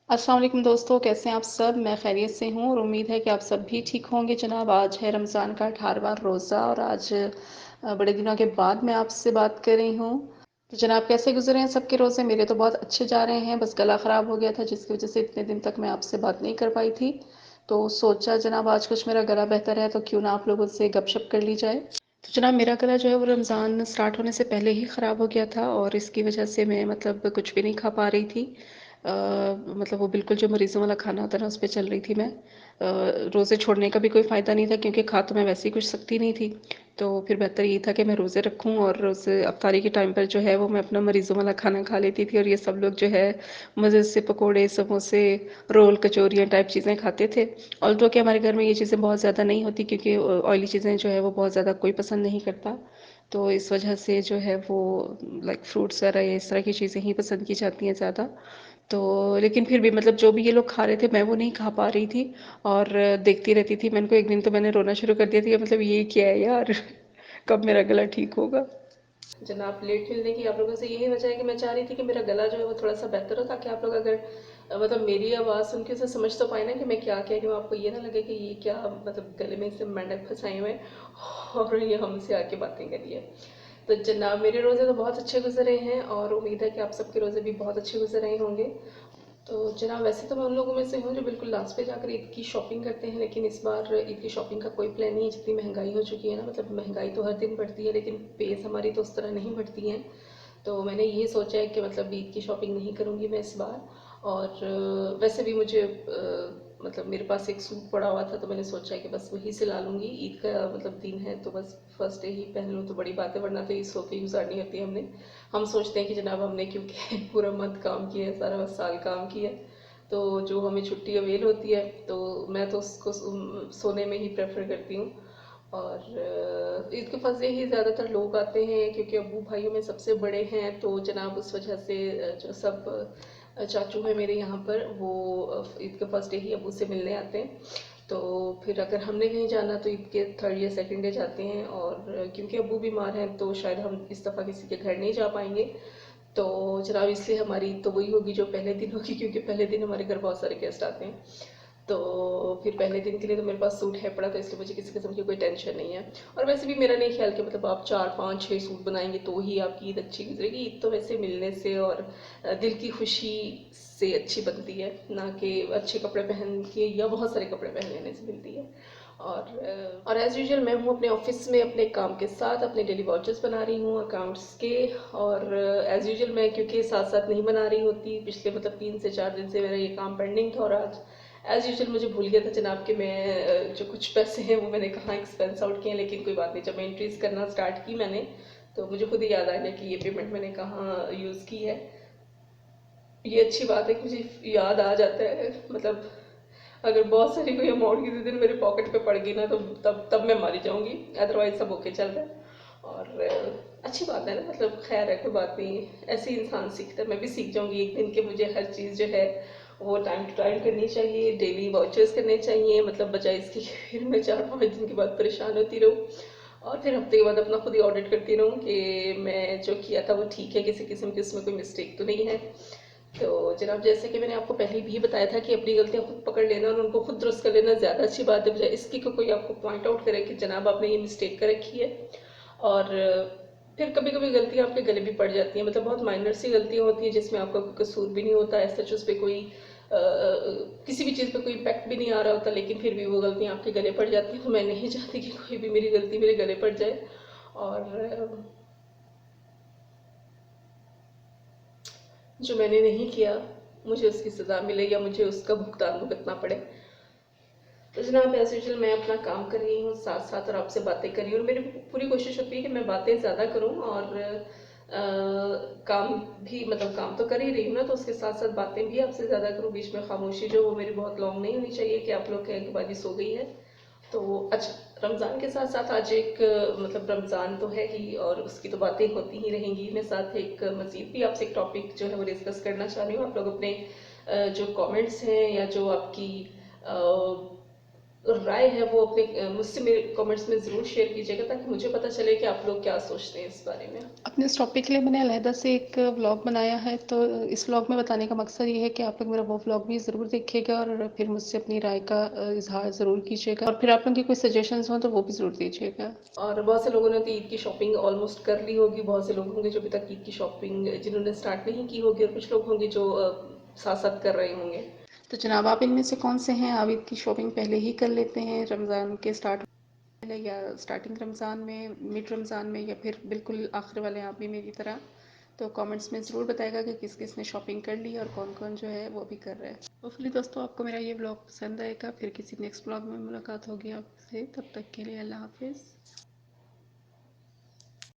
अस्सलाम वालेकुम दोस्तों, कैसे हैं आप सब? मैं खैरियत से हूँ और उम्मीद है कि आप सब भी ठीक होंगे। जनाब, आज है रमज़ान का 18वां रोज़ा और आज बड़े दिनों के बाद मैं आपसे बात कर रही हूँ। तो जनाब, कैसे गुजरे हैं सबके रोज़े? मेरे तो बहुत अच्छे जा रहे हैं, बस गला ख़राब हो गया था जिसकी वजह से इतने दिन तक मैं आपसे बात नहीं कर पाई थी। तो सोचा जनाब आज कुछ मेरा गला बेहतर है तो क्यों ना आप लोगों से गपशप कर ली जाए। तो जनाब, मेरा गला जो है वो रमज़ान स्टार्ट होने से पहले ही ख़राब हो गया था और इसकी वजह से मैं मतलब कुछ भी नहीं खा पा रही थी। मतलब वो बिल्कुल जो मरीज़ों वाला खाना होता है ना उस पे चल रही थी मैं। रोज़े छोड़ने का भी कोई फ़ायदा नहीं था क्योंकि खा तो मैं वैसे ही कुछ सकती नहीं थी। तो फिर बेहतर ये था कि मैं रोज़े रखूँ और रोज़े अफ्तारी के टाइम पर जो है वो मैं अपना मरीज़ों वाला खाना खा लेती थी और ये सब लोग जो है मज़े से पकोड़े, समोसे, रोल, कचौरियाँ टाइप चीज़ें खाते थे। ऑल्दो कि हमारे घर में ये चीज़ें बहुत ज़्यादा नहीं होती क्योंकि ऑयली चीज़ें जो है वो बहुत ज़्यादा कोई पसंद नहीं करता। तो इस वजह से जो है वो लाइक फ्रूट्स वगैरह या इस तरह की चीज़ें ही पसंद की जाती हैं ज़्यादा। तो लेकिन फिर भी मतलब जो भी ये लोग खा रहे थे मैं वो नहीं खा पा रही थी और देखती रहती थी। मैंने को एक दिन तो मैंने रोना शुरू कर दिया था कि मतलब ये क्या है यार कब मेरा गला ठीक होगा। जनाब, लेट मिलने की आप लोगों से यही वजह है कि मैं चाह रही थी कि मेरा गला जो है वो थोड़ा सा बेहतर हो ताकि आप लोग अगर मतलब मेरी आवाज़ सुन के उसे समझ तो पाए ना कि मैं क्या कह रही हूँ। आपको ये ना लगे कि ये क्या मतलब गले में से मेंढक फंसाए हुए हैं और ये हमसे आके बातें करी है। तो जनाब, मेरे रोज़े तो बहुत अच्छे गुजरे हैं और उम्मीद है कि आप सबके रोज़े भी बहुत अच्छे गुजर रहे होंगे। तो जनाब, वैसे तो मैं उन लोगों में से हूँ जो बिल्कुल लास्ट पे जाकर ईद की शॉपिंग करते हैं, लेकिन इस बार ईद की शॉपिंग का कोई प्लान नहीं है। जितनी महंगाई हो चुकी है ना, मतलब महंगाई तो हर दिन बढ़ती है लेकिन पेस हमारी तो उस तरह नहीं बढ़ती है। तो मैंने ये सोचा है कि मतलब ईद की शॉपिंग नहीं करूँगी मैं इस बार। और वैसे भी मुझे मतलब मेरे पास एक सूट पड़ा हुआ था तो मैंने सोचा है कि बस वही सिला लूँगी। ईद का मतलब दिन है तो बस फर्स्ट डे ही पहन लूँ तो बड़ी बात है, वरना तो ईद सो के गुजारनी होती है हमने। हम सोचते हैं कि जनाब हमने क्योंकि पूरा मंथ काम किया है, सारा साल काम किया है, तो जो हमें छुट्टी अवेल होती है तो मैं तो उसको सोने में ही प्रेफर करती हूँ। और ईद के फंसे ही ज़्यादातर लोग आते हैं क्योंकि अबू भाइयों में सबसे बड़े हैं, तो जनाब उस वजह से जो सब चाचू हैं मेरे यहाँ पर वो ईद के फर्स्ट डे ही अबू से मिलने आते हैं। तो फिर अगर हमने कहीं जाना तो ईद के थर्ड या सेकंड डे जाते हैं, और क्योंकि अबू बीमार हैं तो शायद हम इस दफ़ा किसी के घर नहीं जा पाएंगे। तो जनाब इसलिए हमारी तो वही होगी जो पहले दिन होगी, क्योंकि पहले दिन हमारे घर बहुत सारे गेस्ट आते हैं। तो फिर पहले दिन के लिए तो मेरे पास सूट है पड़ा, तो इसलिए मुझे किसी किस्म की कोई टेंशन नहीं है। और वैसे भी मेरा नहीं ख्याल कि मतलब आप 4 5 6 सूट बनाएंगे तो ही आपकी ईद अच्छी गुजरेगी। ईद तो वैसे मिलने से और दिल की खुशी से अच्छी बनती है, ना कि अच्छे कपड़े पहन के या बहुत सारे कपड़े पहन लेने से मिलती है। और एज यूजल मैं हूँ अपने ऑफिस में अपने काम के साथ अपने डेली वाउचर्स बना रही हूँ अकाउंट्स के। और एज यूजल मैं क्योंकि साथ साथ नहीं बना रही होती, पिछले मतलब 3 से 4 दिन से मेरा ये काम पेंडिंग था और आज एज यूजल मुझे भूल गया था जनाब कि मैं जो कुछ पैसे हैं वो मैंने कहाँ एक्सपेंस आउट किए हैं। लेकिन कोई बात नहीं, जब मैं एंट्रीज करना स्टार्ट की मैंने तो मुझे खुद ही याद आ गया कि ये पेमेंट मैंने कहाँ यूज़ की है। ये अच्छी बात है कि मुझे याद आ जाता है। मतलब अगर बहुत सारी कोई अमाउंट किसी दिन मेरे पॉकेट पे पड़ गई ना तो तब तब मैं मारी जाऊंगी, अदरवाइज सब ओके चल रहा है। और अच्छी बात है ना, मतलब खैर है, कोई बात नहीं, ऐसे ही इंसान सीखता है। मैं भी सीख जाऊंगी एक दिन कि मुझे हर चीज़ जो है वो टाइम टू टाइम करनी चाहिए, डेली वाउचर्स करने चाहिए, मतलब बजाय इसके कि फिर मैं 4 5 दिन के बाद परेशान होती रहूँ और फिर हफ्ते के बाद अपना खुद ही ऑडिट करती रहूँ कि मैं जो किया था वो ठीक है, किसी किस्म की उसमें कोई मिस्टेक तो नहीं है। तो जनाब, जैसे कि मैंने आपको पहले भी बताया था कि अपनी गलतियां खुद पकड़ लेना और उनको खुद दुरुस्त कर लेना ज़्यादा अच्छी बात है, बजाय इसकी को कोई आपको पॉइंट आउट करे कि जनाब आपने ये मिस्टेक कर रखी है। और फिर कभी कभी गलतियां आपके गले भी पड़ जाती हैं, मतलब बहुत माइनर सी गलतियां होती हैं जिसमें आपका कोई कसूर भी नहीं होता, ऐसा उस पर कोई किसी भी चीज़ पे कोई इम्पैक्ट भी नहीं आ रहा होता, लेकिन फिर भी वो गलतियां आपके गले पड़ जाती हैं। तो मैं नहीं चाहती कि कोई भी मेरी गलती मेरे गले पड़ जाए और जो मैंने नहीं किया मुझे उसकी सज़ा मिले या मुझे उसका भुगतान भुगतना पड़े। तो जनाब एज यूजल मैं अपना काम कर रही हूँ साथ साथ और आपसे बातें कर रही हूँ, और मेरी पूरी कोशिश होती है कि मैं बातें ज़्यादा करूँ और काम भी, मतलब काम तो कर ही रही हूँ ना, तो उसके साथ साथ बातें भी आपसे ज़्यादा करूँ। बीच में खामोशी जो वो मेरी बहुत लॉन्ग नहीं होनी चाहिए कि आप लोग कहें कि बाजी सो गई है। तो अच्छा, रमज़ान के साथ साथ आज एक मतलब रमज़ान तो है ही और उसकी तो बातें होती ही रहेंगी। मैं साथ एक मज़ीद भी आपसे एक टॉपिक जो है वो डिस्कस करना चाह रही हूँ। आप लोग अपने जो कमेंट्स हैं या जो आपकी राय है वो अपने मुझसे मेरे कमेंट्स में ज़रूर शेयर कीजिएगा, ताकि मुझे पता चले कि आप लोग क्या सोचते हैं इस बारे में। अपने इस टॉपिक के लिए मैंने अलहदा से एक व्लॉग बनाया है, तो इस व्लॉग में बताने का मकसद ये है कि आप लोग मेरा वो व्लॉग भी ज़रूर देखिएगा और फिर मुझसे अपनी राय का इजहार ज़रूर कीजिएगा, और फिर आप लोगों की कोई सजेशंस हो तो वो भी ज़रूर दीजिएगा। और बहुत से लोगों ने तो ईद की शॉपिंग ऑलमोस्ट कर ली होगी, बहुत से लोग होंगे जो अभी तक ईद की शॉपिंग जिन्होंने स्टार्ट नहीं की होगी, और कुछ लोग होंगे जो साथ साथ कर रहे होंगे। तो जनाब, आप इनमें से कौन से हैं, आप ईद की शॉपिंग पहले ही कर लेते हैं रमज़ान के स्टार्ट में, या स्टार्टिंग रमज़ान में, मिड रमज़ान में, या फिर बिल्कुल आखिर वाले आप भी मेरी तरह? तो कमेंट्स में ज़रूर बताएगा कि किस किस ने शॉपिंग कर ली और कौन कौन जो है वो भी कर रहा है। होपफुली दोस्तों आपको मेरा ये ब्लॉग पसंद आएगा, फिर किसी नेक्स्ट ब्लॉग में मुलाकात होगी आपसे, तब तक के लिए अल्लाह हाफिज़।